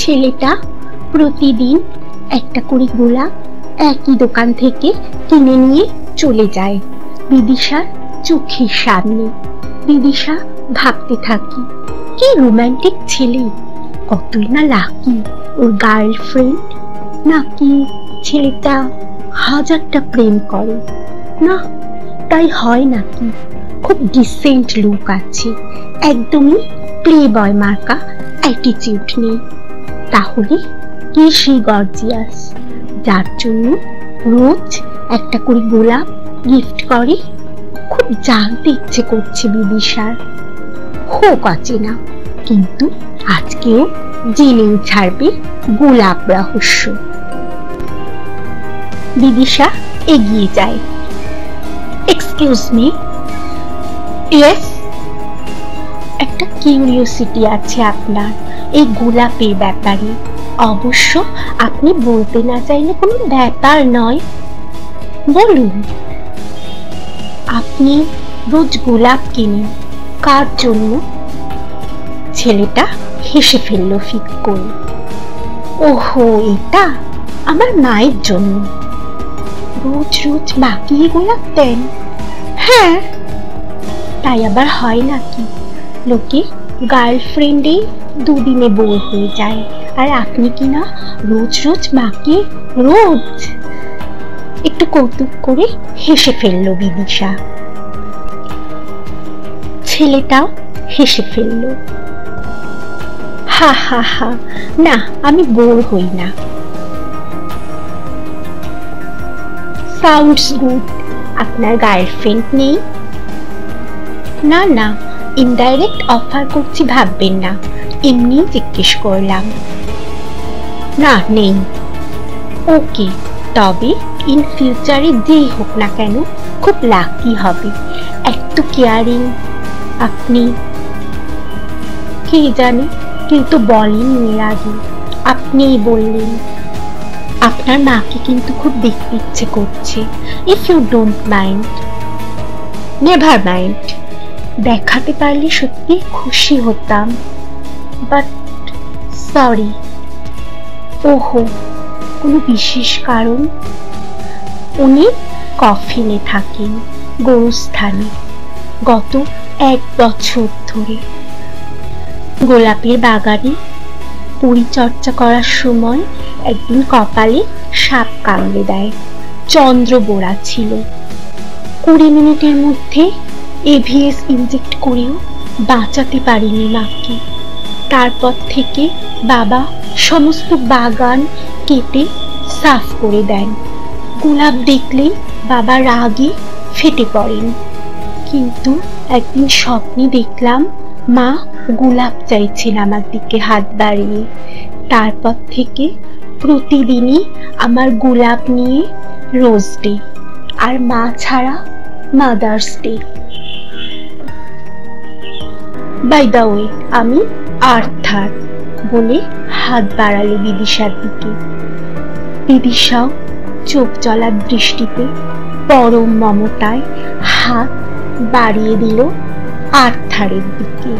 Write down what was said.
ছেলেটা প্রতিদিন একটা করে গোলাপ একই দোকান থেকে কিনে নিয়ে চলে যায় বিদিশার চোখের সামনে। বিদিশা ভাবতে থাকি, কি রোমান্টিক ছেলে, কতই না লাকি ওর গার্লফ্রেন্ড। নাকি ছেলেটা হাজারটা প্রেম করে, না তাই হয় নাকি? খুব ডিসেন্ট লুক আছে, একদমই প্লে বয় মার্কা অ্যাটিটিউড নেই। তাহলে কে সেই গর্জিয়াস যার জন্য রোজ একটা করে গোলাপ গিফট করে? খুব জানতে ইচ্ছে করছে বিদিশার। হোক অচেনা, কিন্তু আজকেও জেনেই ছাড়বে গোলাপ রহস্য। বিদিশা এগিয়ে যায়। Excuse me. ইয়েস। একটা কিউরিওসিটি আছে আপনার এই গোলাপের ব্যাপারে। অবশ্য আপনি বলতে না চাইলে কোনো ব্যাপার নয়, বলুন। আপনি রোজ গোলাপ কিনেন কার জন্য? ছেলেটা হেসে ফেলল ফিক করে। ওহো, এটা আমার মায়ের জন্য। রোজ রোজ মাকে গোলাপ দেন? হ্যাঁ। তাই আবার হয় নাকি, লোকে গার্লফ্রেন্ডে দুদিনে বোর হয়ে যায়, আর আপনি কিনা রোজ রোজ মাকে রোজ। একটু কৌতুক করে হেসে ফেলল বিদিশা। ছেলেটাও হেসে ফেলল। হা হা হা, না আমি বোর হই না। Sounds good. আপনার গার্লফ্রেন্ড নেই? না না, ইনডাইরেক্ট অফার করছি ভাববেন না, এমনি জিজ্ঞেস করলাম। না নেই। ওকে, তবে ইন ফিউচারে যেই হোক না কেন খুব লাকি হবে। এত কেয়ারিং আপনি। কে জানে, কেউ তো বলেনি এর আগে, আপনিই বললেন। আপনার মাকে কিন্তু খুব দেখতে ইচ্ছে করছে। If you don't mind. Never mind. দেখাতে পারলে সত্যি খুশি হতাম, বাট সরি। ওহো, কোনো বিশেষ কারণ? উনি কফিনে থাকেন, গোরস্থানে, গত 1 বছর ধরে। গোলাপের বাগানে পরিচর্যা করার সময় একদিন কপালে সাপ কামড়ে দেয়। চন্দ্রবোড়া ছিল। 20 মিনিটের মধ্যে এভিএস ইনজেক্ট করেও বাঁচাতে পারিনি মাকে। তারপর থেকে বাবা সমস্ত বাগান কেটে সাফ করে দেন। গোলাপ দেখলেই বাবা রাগে ফেটে পড়েন। কিন্তু একদিন স্বপ্নে দেখলাম মা গোলাপ চাইছেন আমার দিকে হাত বাড়িয়ে। তারপর থেকে প্রতিদিনই আমার গোলাপ নিয়ে রোজ ডে, আর মা ছাড়া mother's day. By the way, আমি আর্থার, বলে হাত বাড়ালো বিদিশার দিকে। বিদিশাও চোখ জ্বলার দৃষ্টিতে পরম মমতায় হাত বাড়িয়ে দিল আর্থারের দিকে।